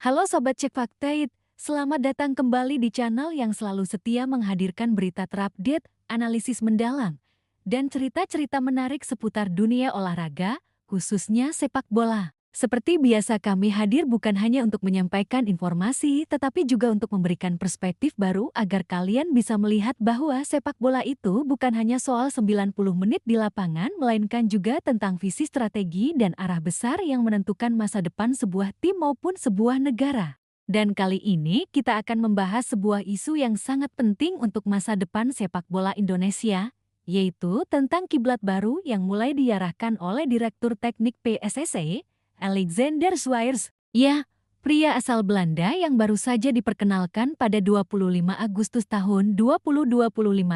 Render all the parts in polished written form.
Halo Sobat Cek Fakta, selamat datang kembali di channel yang selalu setia menghadirkan berita terupdate, analisis mendalam, dan cerita-cerita menarik seputar dunia olahraga, khususnya sepak bola. Seperti biasa kami hadir bukan hanya untuk menyampaikan informasi, tetapi juga untuk memberikan perspektif baru agar kalian bisa melihat bahwa sepak bola itu bukan hanya soal 90 menit di lapangan, melainkan juga tentang visi strategi dan arah besar yang menentukan masa depan sebuah tim maupun sebuah negara. Dan kali ini kita akan membahas sebuah isu yang sangat penting untuk masa depan sepak bola Indonesia, yaitu tentang kiblat baru yang mulai diarahkan oleh Direktur Teknik PSSI, Alexander Swires, ya, pria asal Belanda yang baru saja diperkenalkan pada 25 Agustus tahun 2025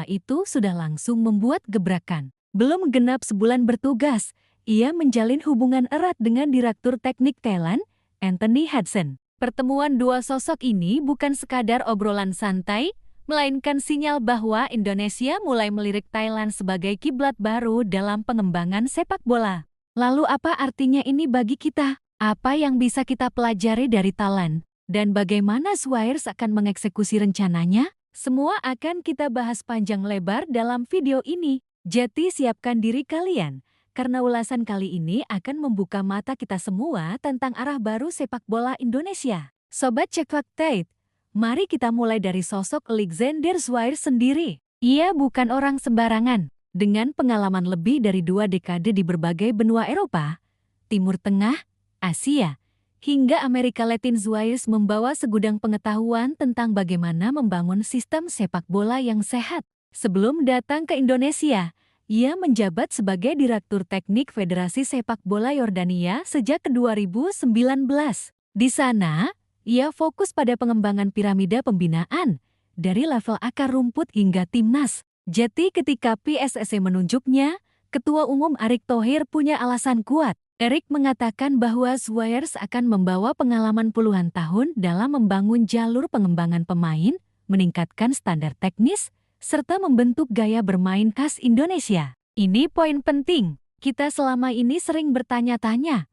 itu sudah langsung membuat gebrakan. Belum genap sebulan bertugas, ia menjalin hubungan erat dengan Direktur Teknik Thailand, Anthony Hudson. Pertemuan dua sosok ini bukan sekadar obrolan santai, melainkan sinyal bahwa Indonesia mulai melirik Thailand sebagai kiblat baru dalam pengembangan sepak bola. Lalu apa artinya ini bagi kita? Apa yang bisa kita pelajari dari Thailand? Dan bagaimana Swires akan mengeksekusi rencananya? Semua akan kita bahas panjang lebar dalam video ini. Jadi siapkan diri kalian, karena ulasan kali ini akan membuka mata kita semua tentang arah baru sepak bola Indonesia. Sobat Cek Fakta, mari kita mulai dari sosok Alexander Swires sendiri. Ia bukan orang sembarangan. Dengan pengalaman lebih dari 2 dekade di berbagai benua Eropa, Timur Tengah, Asia, hingga Amerika Latin, Swires membawa segudang pengetahuan tentang bagaimana membangun sistem sepak bola yang sehat. Sebelum datang ke Indonesia, ia menjabat sebagai Direktur Teknik Federasi Sepak Bola Yordania sejak 2019. Di sana, ia fokus pada pengembangan piramida pembinaan, dari level akar rumput hingga timnas. Jadi ketika PSSI menunjuknya, Ketua Umum Erick Thohir punya alasan kuat. Erick mengatakan bahwa Swires akan membawa pengalaman puluhan tahun dalam membangun jalur pengembangan pemain, meningkatkan standar teknis, serta membentuk gaya bermain khas Indonesia. Ini poin penting. Kita selama ini sering bertanya-tanya,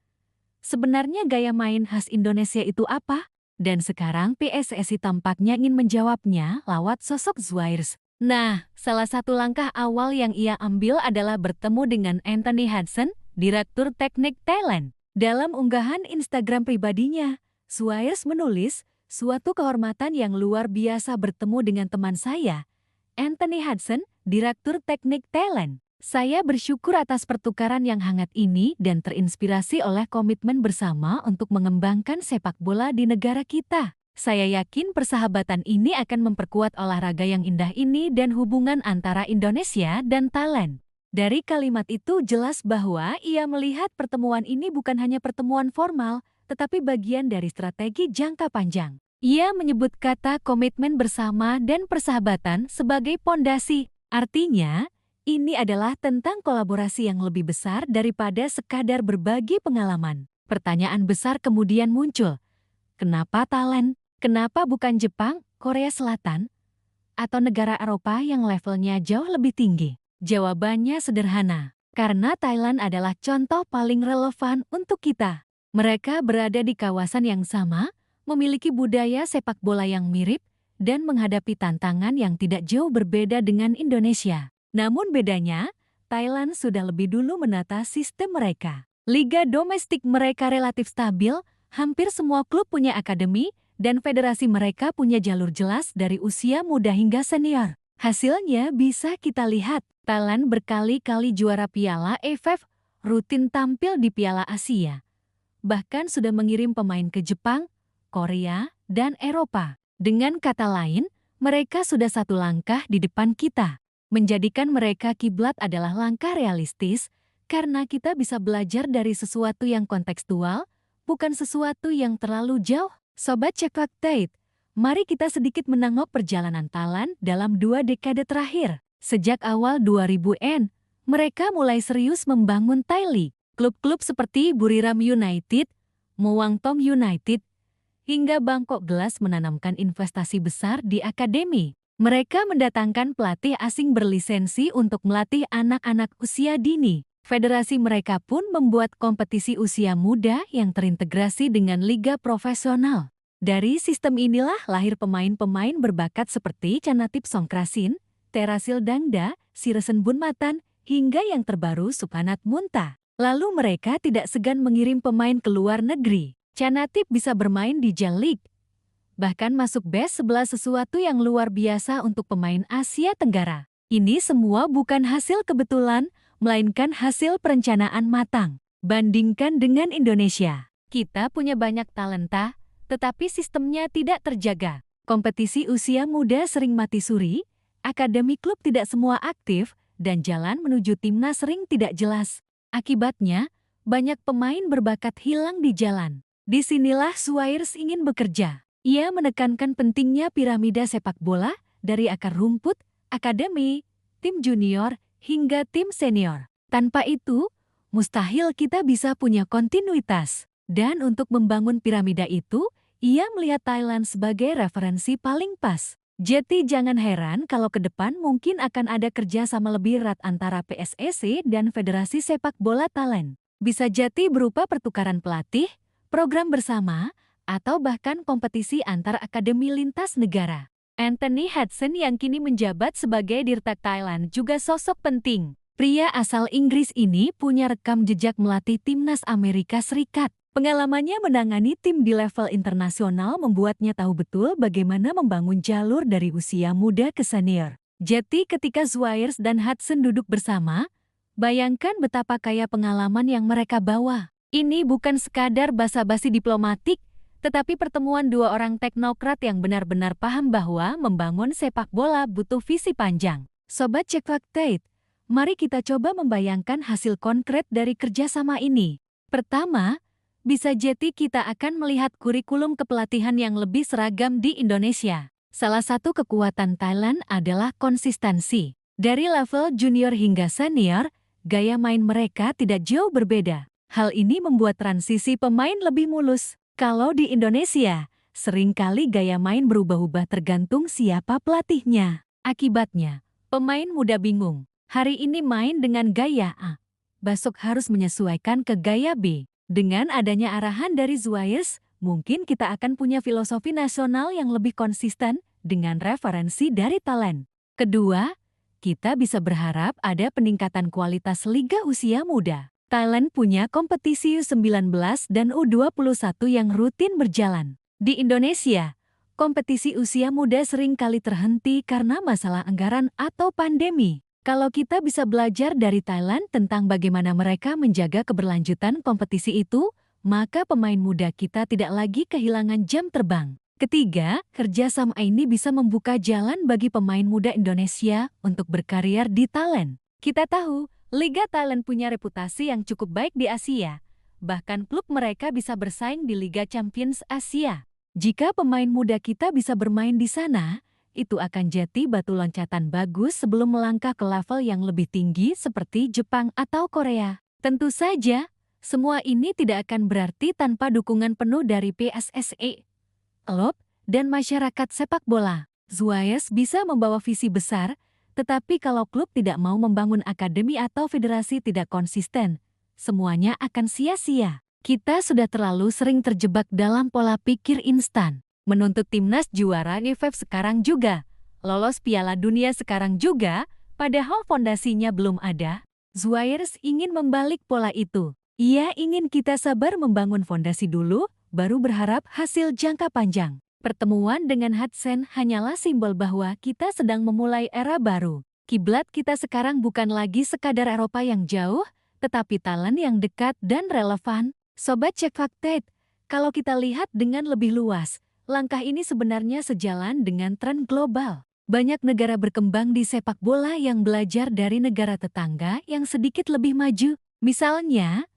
sebenarnya gaya main khas Indonesia itu apa? Dan sekarang PSSI tampaknya ingin menjawabnya lewat sosok Swires. Nah, salah satu langkah awal yang ia ambil adalah bertemu dengan Anthony Hudson, Direktur Teknik Thailand. Dalam unggahan Instagram pribadinya, Swires menulis, "Suatu kehormatan yang luar biasa bertemu dengan teman saya, Anthony Hudson, Direktur Teknik Thailand. Saya bersyukur atas pertukaran yang hangat ini dan terinspirasi oleh komitmen bersama untuk mengembangkan sepak bola di negara kita. Saya yakin persahabatan ini akan memperkuat olahraga yang indah ini dan hubungan antara Indonesia dan Thailand." Dari kalimat itu jelas bahwa ia melihat pertemuan ini bukan hanya pertemuan formal, tetapi bagian dari strategi jangka panjang. Ia menyebut kata komitmen bersama dan persahabatan sebagai pondasi. Artinya, ini adalah tentang kolaborasi yang lebih besar daripada sekadar berbagi pengalaman. Pertanyaan besar kemudian muncul. Kenapa Thailand? Kenapa bukan Jepang, Korea Selatan, atau negara Eropa yang levelnya jauh lebih tinggi? Jawabannya sederhana, karena Thailand adalah contoh paling relevan untuk kita. Mereka berada di kawasan yang sama, memiliki budaya sepak bola yang mirip, dan menghadapi tantangan yang tidak jauh berbeda dengan Indonesia. Namun bedanya, Thailand sudah lebih dulu menata sistem mereka. Liga domestik mereka relatif stabil, hampir semua klub punya akademi, dan federasi mereka punya jalur jelas dari usia muda hingga senior. Hasilnya bisa kita lihat, Thailand berkali-kali juara Piala AFF, rutin tampil di Piala Asia. Bahkan sudah mengirim pemain ke Jepang, Korea, dan Eropa. Dengan kata lain, mereka sudah satu langkah di depan kita. Menjadikan mereka kiblat adalah langkah realistis, karena kita bisa belajar dari sesuatu yang kontekstual, bukan sesuatu yang terlalu jauh. Sobat Cek Fakta, mari kita sedikit menengok perjalanan Thailand dalam 2 dekade terakhir. Sejak awal 2000-an, mereka mulai serius membangun Thai League. Klub-klub seperti Buriram United, Muangthong United, hingga Bangkok Glass menanamkan investasi besar di akademi. Mereka mendatangkan pelatih asing berlisensi untuk melatih anak-anak usia dini. Federasi mereka pun membuat kompetisi usia muda yang terintegrasi dengan liga profesional. Dari sistem inilah lahir pemain-pemain berbakat seperti Chanatip Songkrasin, Terasil Dangda, Siresen Bunmatan, hingga yang terbaru Supanat Munta. Lalu mereka tidak segan mengirim pemain ke luar negeri. Chanatip bisa bermain di J-League, bahkan masuk Best 11 sesuatu yang luar biasa untuk pemain Asia Tenggara. Ini semua bukan hasil kebetulan, melainkan hasil perencanaan matang. Bandingkan dengan Indonesia. Kita punya banyak talenta, tetapi sistemnya tidak terjaga. Kompetisi usia muda sering mati suri, akademi klub tidak semua aktif, dan jalan menuju timnas sering tidak jelas. Akibatnya, banyak pemain berbakat hilang di jalan. Disinilah Swires ingin bekerja. Ia menekankan pentingnya piramida sepak bola dari akar rumput, akademi, tim junior, hingga tim senior. Tanpa itu, mustahil kita bisa punya kontinuitas. Dan untuk membangun piramida itu, ia melihat Thailand sebagai referensi paling pas. Jadi jangan heran kalau ke depan mungkin akan ada kerjasama lebih erat antara PSSI dan Federasi Sepak Bola Thailand. Bisa jadi berupa pertukaran pelatih, program bersama, atau bahkan kompetisi antar akademi lintas negara. Anthony Hudson yang kini menjabat sebagai Dirtak Thailand juga sosok penting. Pria asal Inggris ini punya rekam jejak melatih timnas Amerika Serikat. Pengalamannya menangani tim di level internasional membuatnya tahu betul bagaimana membangun jalur dari usia muda ke senior. Jadi ketika Swires dan Hudson duduk bersama, bayangkan betapa kaya pengalaman yang mereka bawa. Ini bukan sekadar basa-basi diplomatik, tetapi pertemuan dua orang teknokrat yang benar-benar paham bahwa membangun sepak bola butuh visi panjang. Sobat Cek Fakta, mari kita coba membayangkan hasil konkret dari kerjasama ini. Pertama, bisa jadi kita akan melihat kurikulum kepelatihan yang lebih seragam di Indonesia. Salah satu kekuatan Thailand adalah konsistensi. Dari level junior hingga senior, gaya main mereka tidak jauh berbeda. Hal ini membuat transisi pemain lebih mulus. Kalau di Indonesia, seringkali gaya main berubah-ubah tergantung siapa pelatihnya. Akibatnya, pemain muda bingung. Hari ini main dengan gaya A, besok harus menyesuaikan ke gaya B. Dengan adanya arahan dari Swires, mungkin kita akan punya filosofi nasional yang lebih konsisten dengan referensi dari Thailand. Kedua, kita bisa berharap ada peningkatan kualitas liga usia muda. Thailand punya kompetisi U19 dan U21 yang rutin berjalan. Di Indonesia, kompetisi usia muda sering kali terhenti karena masalah anggaran atau pandemi. Kalau kita bisa belajar dari Thailand tentang bagaimana mereka menjaga keberlanjutan kompetisi itu, maka pemain muda kita tidak lagi kehilangan jam terbang. Ketiga, kerjasama ini bisa membuka jalan bagi pemain muda Indonesia untuk berkarir di Thailand. Kita tahu, Liga Thailand punya reputasi yang cukup baik di Asia. Bahkan klub mereka bisa bersaing di Liga Champions Asia. Jika pemain muda kita bisa bermain di sana, itu akan jadi batu loncatan bagus sebelum melangkah ke level yang lebih tinggi seperti Jepang atau Korea. Tentu saja, semua ini tidak akan berarti tanpa dukungan penuh dari PSSI, klub, dan masyarakat sepak bola. Swires bisa membawa visi besar, tetapi kalau klub tidak mau membangun akademi atau federasi tidak konsisten, semuanya akan sia-sia. Kita sudah terlalu sering terjebak dalam pola pikir instan. Menuntut timnas juara AFF sekarang juga, lolos Piala Dunia sekarang juga, padahal fondasinya belum ada. Swires ingin membalik pola itu. Ia ingin kita sabar membangun fondasi dulu, baru berharap hasil jangka panjang. Pertemuan dengan Hudson hanyalah simbol bahwa kita sedang memulai era baru. Kiblat kita sekarang bukan lagi sekadar Eropa yang jauh, tetapi Thailand yang dekat dan relevan. Sobat Cek Fakta, kalau kita lihat dengan lebih luas, langkah ini sebenarnya sejalan dengan tren global. Banyak negara berkembang di sepak bola yang belajar dari negara tetangga yang sedikit lebih maju. Misalnya,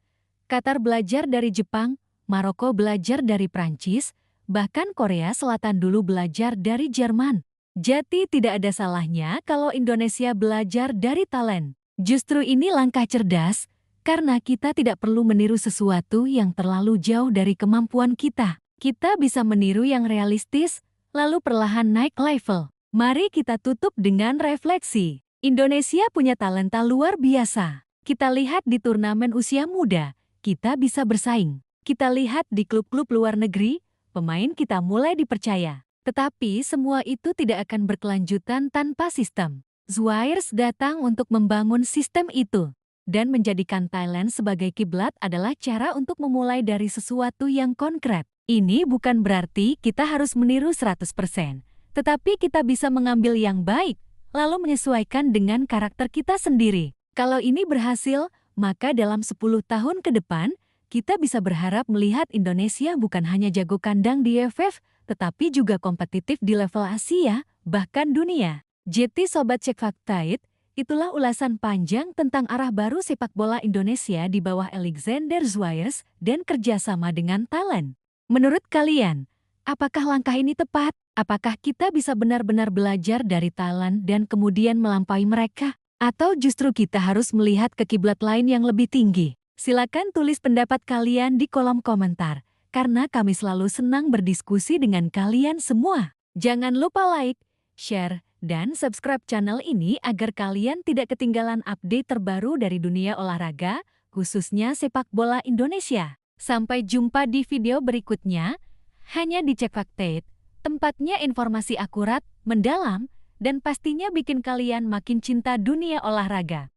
Qatar belajar dari Jepang, Maroko belajar dari Prancis, bahkan Korea Selatan dulu belajar dari Jerman. Jadi tidak ada salahnya kalau Indonesia belajar dari Thailand. Justru ini langkah cerdas, karena kita tidak perlu meniru sesuatu yang terlalu jauh dari kemampuan kita. Kita bisa meniru yang realistis, lalu perlahan naik level. Mari kita tutup dengan refleksi. Indonesia punya talenta luar biasa. Kita lihat di turnamen usia muda, kita bisa bersaing. Kita lihat di klub-klub luar negeri, pemain kita mulai dipercaya. Tetapi semua itu tidak akan berkelanjutan tanpa sistem. Swires datang untuk membangun sistem itu. Dan menjadikan Thailand sebagai kiblat adalah cara untuk memulai dari sesuatu yang konkret. Ini bukan berarti kita harus meniru 100%, tetapi kita bisa mengambil yang baik, lalu menyesuaikan dengan karakter kita sendiri. Kalau ini berhasil, maka dalam 10 tahun ke depan, kita bisa berharap melihat Indonesia bukan hanya jago kandang di AFF, tetapi juga kompetitif di level Asia, bahkan dunia. JT Sobat Cek Faktait, itulah ulasan panjang tentang arah baru sepak bola Indonesia di bawah Alexander Swires dan kerjasama dengan Thailand. Menurut kalian, apakah langkah ini tepat? Apakah kita bisa benar-benar belajar dari Thailand dan kemudian melampaui mereka? Atau justru kita harus melihat ke kiblat lain yang lebih tinggi? Silakan tulis pendapat kalian di kolom komentar, karena kami selalu senang berdiskusi dengan kalian semua. Jangan lupa like, share, dan subscribe channel ini agar kalian tidak ketinggalan update terbaru dari dunia olahraga, khususnya sepak bola Indonesia. Sampai jumpa di video berikutnya, hanya di Cek Faktait, tempatnya informasi akurat, mendalam, dan pastinya bikin kalian makin cinta dunia olahraga.